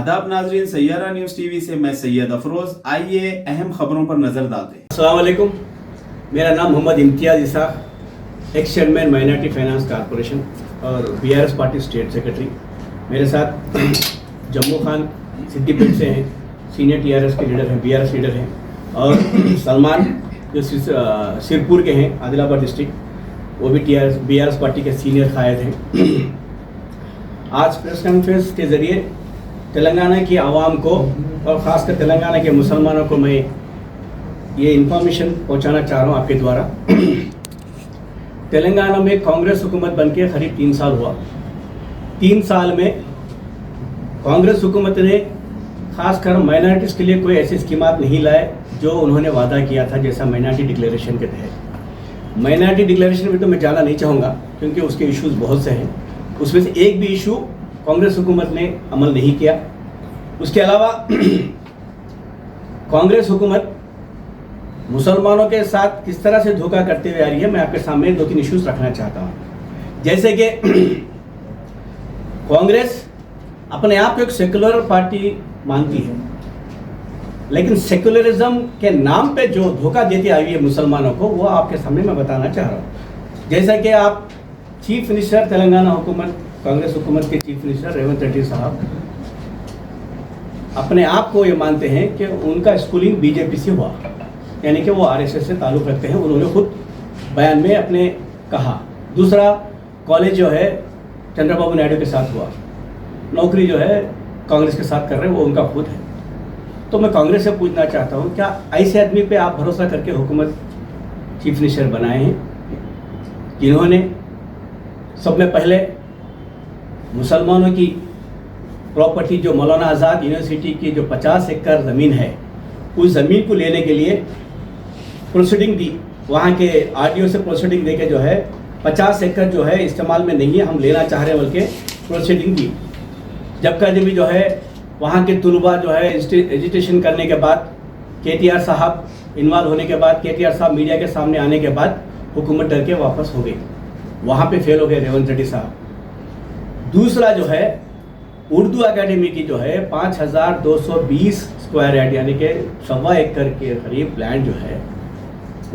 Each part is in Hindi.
आदाब नाजरीन, सैयारा न्यूज टीवी से मैं सैयद अफरोज। आइए अहम खबरों पर नजर डालते हैं। अस्सलाम वालेकुम, मेरा नाम Mohammad Imtiaz Ishaq, ex chairman minority finance corporation और बीआरएस पार्टी स्टेट सेक्रेटरी। मेरे साथ जम्मू खान सिद्दीपेट से हैं, सीनियर टीआरएस के लीडर हैं, बीआरएस लीडर हैं, और सलमान जो सिरपुर के हैं, आदिलाबाद डिस्ट्रिक्ट, वो भी बीआरएस पार्टी के सीनियर कायद हैं। आज प्रेस कॉन्फ्रेंस के ज़रिए तेलंगाना की आवाम को और ख़ासकर तेलंगाना के मुसलमानों को मैं ये इन्फॉर्मेशन पहुंचाना चाह रहा हूँ आपके द्वारा। तेलंगाना में कांग्रेस हुकूमत बनके करीब 3 साल हुआ। 3 साल में कांग्रेस हुकूमत ने खासकर माइनॉरिटीज़ के लिए कोई ऐसी स्कीमात नहीं लाए जो उन्होंने वादा किया था, जैसा माइनॉरिटी डिक्लेरेशन के तहत। माइनॉरिटी डिक्लेरेशन में तो मैं जाना नहीं चाहूँगा क्योंकि उसके इश्यूज बहुत से हैं, उसमें से एक भी इशू कांग्रेस हुकूमत ने अमल नहीं किया। उसके अलावा कांग्रेस हुकूमत मुसलमानों के साथ किस तरह से धोखा करते हुए आ रही है, मैं आपके सामने 2-3 इश्यूज रखना चाहता हूँ। जैसे कि कांग्रेस अपने आप को एक सेकुलर पार्टी मानती है, लेकिन सेकुलरिज्म के नाम पे जो धोखा देती आई है मुसलमानों को, वो आपके सामने मैं बताना चाह रहा हूँ। जैसा कि आप चीफ मिनिस्टर तेलंगाना हुकूमत, कांग्रेस हुकूमत के चीफ मिनिस्टर रेवंत रेड्डी साहब अपने आप को ये मानते हैं कि उनका स्कूलिंग बीजेपी से हुआ, यानी कि वो आरएसएस से ताल्लुक़ रखते हैं, उन्होंने खुद बयान में अपने कहा। दूसरा, कॉलेज जो है चंद्रबाबू नायडू के साथ हुआ, नौकरी जो है कांग्रेस के साथ कर रहे हैं, वो उनका खुद है। तो मैं कांग्रेस से पूछना चाहता हूँ, क्या ऐसे आदमी पे आप भरोसा करके हुकूमत चीफ मिनिस्टर बनाए हैं, जिन्होंने सब में पहले मुसलमानों की प्रॉपर्टी जो मौलाना आज़ाद यूनिवर्सिटी की जो 50 एकड़ ज़मीन है, उस ज़मीन को लेने के लिए प्रोसीडिंग दी, वहाँ के आरडीओ से प्रोसीडिंग दे के जो है 50 एकड़ जो है इस्तेमाल में नहीं है, हम लेना चाह रहे हैं बल्कि प्रोसीडिंग दी। जबकि भी जो है वहाँ के तलबा जो है एजुटेशन करने के बाद, केटीआर साहब इन्वॉल्व होने के बाद, केटीआर साहब मीडिया के सामने आने के बाद हुकूमत डर के वापस हो गई, वहाँ पे फेल हो गए रेवंत रेड्डी साहब। दूसरा जो है उर्दू एकेडमी की जो है 5220 स्क्वायर यार्ड यानी कि 1.25 एकड़ के करीब लैंड जो है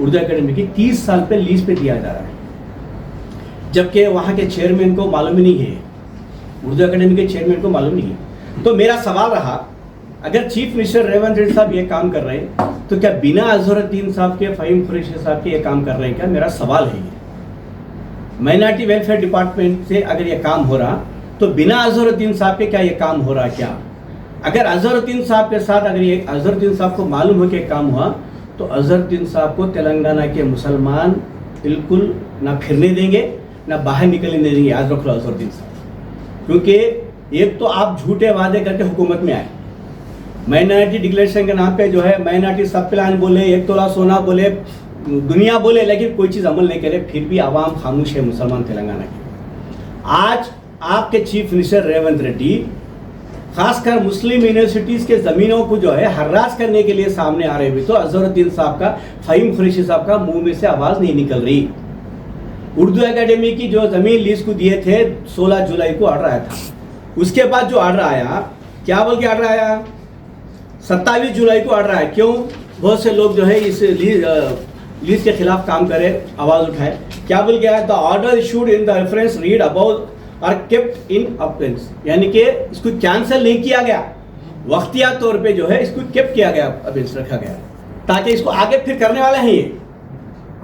उर्दू एकेडमी की 30 साल पे लीज पे दिया जा रहा है, जबकि वहाँ के चेयरमैन को मालूम ही नहीं है, उर्दू एकेडमी के चेयरमैन को मालूम नहीं है। तो मेरा सवाल रहा, अगर चीफ मिनिस्टर रेवंत रेड्डी साहब ये काम कर रहे हैं तो क्या बिना अजहरुद्दीन साहब के, फ़हीम कुरैशी साहब के ये काम कर रहे हैं क्या? मेरा सवाल है ये। माइनॉरिटी वेलफेयर डिपार्टमेंट से अगर ये काम हो रहा तो बिना अजहरुद्दीन साहब के क्या ये काम हो रहा क्या? अगर अजहरुद्दीन साहब के साथ अगर ये अजहरुद्दीन साहब को मालूम हो कि काम हुआ तो अजहरुद्दीन साहब को तेलंगाना के मुसलमान बिल्कुल ना फिरने देंगे ना बाहर निकलने देंगे, याद रख लो अजहरुद्दीन साहब। क्योंकि एक तो आप झूठे वादे करके हुकूमत में आए, माइनॉरिटी डिक्लेरेशन के नाम पे जो है माइनॉरिटी सब प्लान बोले, 1 तोला सोना बोले, दुनिया बोले, लेकिन कोई चीज़ अमल नहीं करे, फिर भी आवाम खामोश है मुसलमान तेलंगाना की। आज आपके चीफ मिनिस्टर रेवंत रेड्डी खासकर मुस्लिम यूनिवर्सिटीज़ के ज़मीनों को जो है हर्रास करने के लिए सामने आ रहे हुए, तो अजहरुद्दीन साहब का, फ़हीम कुरैशी साहब का मुंह में से आवाज़ नहीं निकल रही। उर्दू एकेडमी की जो ज़मीन लीज को दिए थे 16 जुलाई को ऑर्डर आया था, उसके बाद जो ऑर्डर आया, क्या बोल के ऑर्डर आया? 27 जुलाई को ऑर्डर आया। क्यों? बहुत से लोग जो है इस लीज के खिलाफ काम करे, आवाज़ उठाए। क्या बोल गया? The order issued in the reference read about are kept in abeyance, यानी कि इसको कैंसिल नहीं किया गया, वक्तिया तौर पे जो है इसको केप्ट किया गया, अबेंस रखा गया, ताकि इसको आगे फिर करने वाले हैं ये।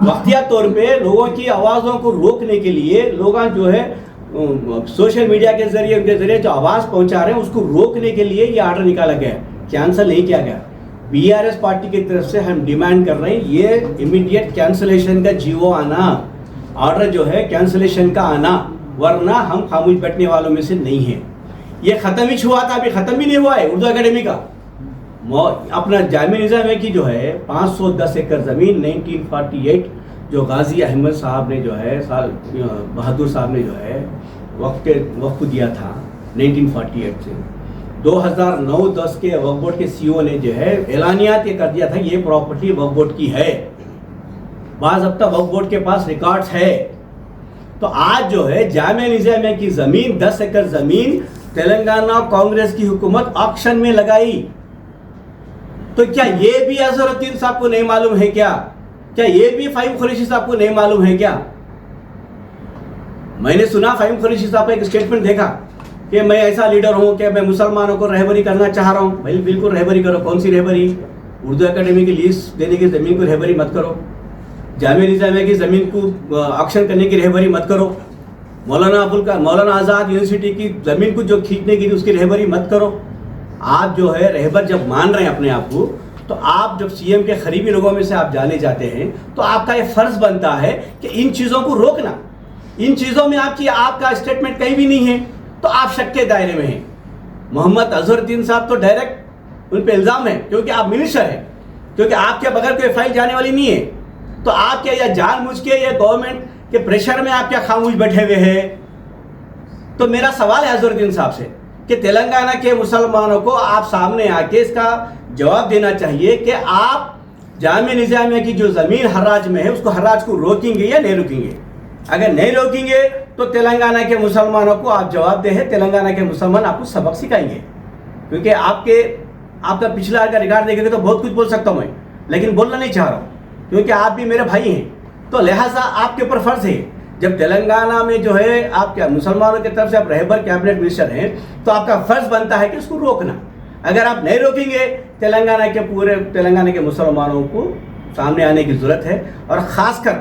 वक्तिया तौर पे लोगों की आवाज़ों को रोकने के लिए लोग जो है सोशल मीडिया के जरिए, उनके जरिए जो आवाज़ पहुंचा रहे हैं उसको रोकने के लिए ये ऑर्डर निकाला गया, कैंसिल नहीं किया गया। बीआरएस पार्टी की तरफ से हम डिमांड कर रहे हैं ये इमीडिएट कैंसिलेशन का जीवो आना, ऑर्डर जो है कैंसिलेशन का आना, वरना हम खामोश बैठने वालों में से नहीं है। ये ख़त्म ही हुआ था, अभी ख़त्म भी नहीं हुआ है। उर्दू एकेडमी का अपना जामिया निज़ाम की जो है 510 एकड़ ज़मीन 1948 जो गाजी अहमद साहब ने जो है, बहादुर साहब ने जो है वक्त दिया था 1948 से 2009-10 के वक्फ बोर्ड के सीईओ ने जो है ऐलानियात ये कर दिया था ये प्रॉपर्टी वक्फ बोर्ड की है, बाज़ाब्ता वक्फ बोर्ड के पास रिकॉर्ड्स है। तो आज जो है जामिया निज़ामिया की ज़मीन 10 एकड़ ज़मीन तेलंगाना कांग्रेस की हुकूमत ऑक्शन में लगाई, तो क्या ये भी अजहरुद्दीन साहब को नहीं मालूम है क्या? क्या ये भी फ़हीम कुरैशी साहब को नहीं मालूम है क्या? मैंने सुना फ़हीम कुरैशी साहब का एक स्टेटमेंट देखा कि मैं ऐसा लीडर हूं कि मैं मुसलमानों को रहबरी करना चाह रहा हूं। भाई बिल्कुल रहबरी करो। कौन सी रहबरी? उर्दू एकेडमी की लीज देने की ज़मीन को रहबरी मत करो, जामिया निज़ामिया की ज़मीन को ऑक्शन करने की रहबरी मत करो, मौलाना आज़ाद यूनिवर्सिटी की ज़मीन को जो खींचने की थी उसकी रहबरी मत करो। आप जो है रहबर जब मान रहे हैं अपने आप को, तो आप जब सीएम के करीबी लोगों में से आप जाने जाते हैं तो आपका ये फर्ज बनता है कि इन चीज़ों को रोकना। इन चीज़ों में आपका स्टेटमेंट कहीं भी नहीं है, तो आप शक के दायरे में हैं। मोहम्मद अजहरुद्दीन साहब तो डायरेक्ट उन पे इल्ज़ाम है, क्योंकि आप मिनिस्टर हैं, क्योंकि आपके बगैर कोई फाइल जाने वाली नहीं है। तो आप क्या या जानबूझ के या गवर्नमेंट के प्रेशर में आप क्या खामोश बैठे हुए हैं? तो मेरा सवाल है अजहरुद्दीन साहब से कि तेलंगाना के मुसलमानों को आप सामने आके इसका जवाब देना चाहिए कि आप जामिया निज़ामिया की जो ज़मीन हर्राज में है उसको हर्राज को रोकेंगे या नहीं रोकेंगे। अगर नहीं रोकेंगे तो तेलंगाना के मुसलमानों को आप जवाब दे हैं, तेलंगाना के मुसलमान आपको सबक सिखाएंगे। क्योंकि आपका पिछला का रिकॉर्ड देखेंगे तो बहुत कुछ बोल सकता हूँ मैं, लेकिन बोलना नहीं चाह रहा हूँ क्योंकि आप भी मेरे भाई हैं। तो लिहाजा आपके ऊपर फर्ज है, जब तेलंगाना में जो है आप क्या मुसलमानों की तरफ से आप रहबर कैबिनेट मिनिस्टर हैं, तो आपका फर्ज बनता है कि उसको रोकना। अगर आप नहीं रोकेंगे, तेलंगाना के मुसलमानों को सामने आने की जरूरत है। और ख़ासकर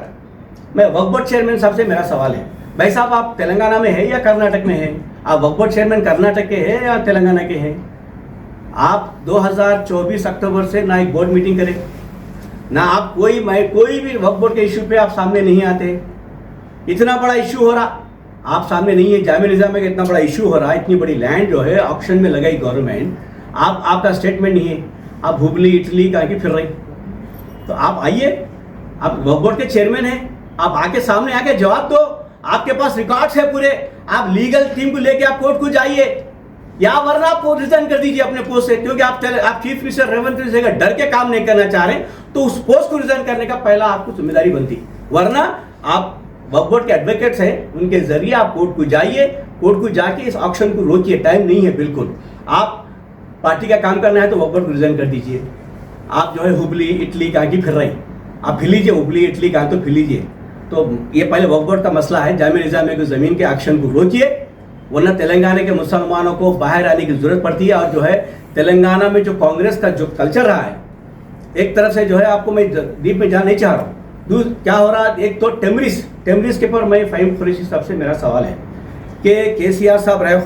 मैं वक्फ बोर्ड चेयरमैन साहब से मेरा सवाल है, भाई साहब आप तेलंगाना में है या कर्नाटक में है? आप वक्फ बोर्ड चेयरमैन कर्नाटक के हैं या तेलंगाना के हैं? आप 2024 अक्टूबर से ना एक बोर्ड मीटिंग करें, ना आप कोई भी वक्फ बोर्ड के इशू पे आप सामने नहीं आते। इतना बड़ा इशू हो रहा, आप सामने नहीं है। जामिया निज़ामिया का इतना बड़ा इशू हो रहा, इतनी बड़ी लैंड जो है ऑक्शन में लगाई गवर्नमेंट, आपका स्टेटमेंट नहीं है। आप हुबली इटली कहाँ की फिर रही? तो आप आइए, आप वक्फ बोर्ड के चेयरमैन हैं, आप आके सामने आके जवाब दो। आपके पास रिकॉर्ड्स है पूरे, आप लीगल टीम को लेके आप कोर्ट को जाइए, या वरना आप रिजाइन कर दीजिए अपने पोस्ट से। क्योंकि आप चीफ मिनिस्टर रेवंत रेड्डी से डर के काम नहीं करना चाह रहे, तो उस पोस्ट को रिजाइन करने का पहला आपको जिम्मेदारी बनती। वरना आप वक्फ बोर्ड के एडवोकेट्स हैं, उनके जरिए आप कोर्ट को जाइए, कोर्ट को जाके इस ऑक्शन को रोकिए। टाइम नहीं है बिल्कुल। आप पार्टी का काम करना है तो वक्फ बोर्ड को रिजाइन कर दीजिए। आप जो है हुबली इटली कहाँ की फिर रही, आप फिर लीजिए, हुबली इटली कहाँ तो फिर लीजिए। तो ये पहले वक्फ बोर्ड का मसला है, जामिया निज़ामिया की ज़मीन के एक्शन को रोकिए, वरना तेलंगाना के मुसलमानों को बाहर आने की जरूरत पड़ती है। और जो है तेलंगाना में जो कांग्रेस का जो कल्चर रहा है, एक तरफ से जो है आपको मैं डीप में जाना नहीं चाह रहा हूँ, क्या हो रहा है, एक तो टेमरिस के पर मैं फ़हीम कुरैशी साहब से मेरा सवाल है कि केसीआर साहब रहे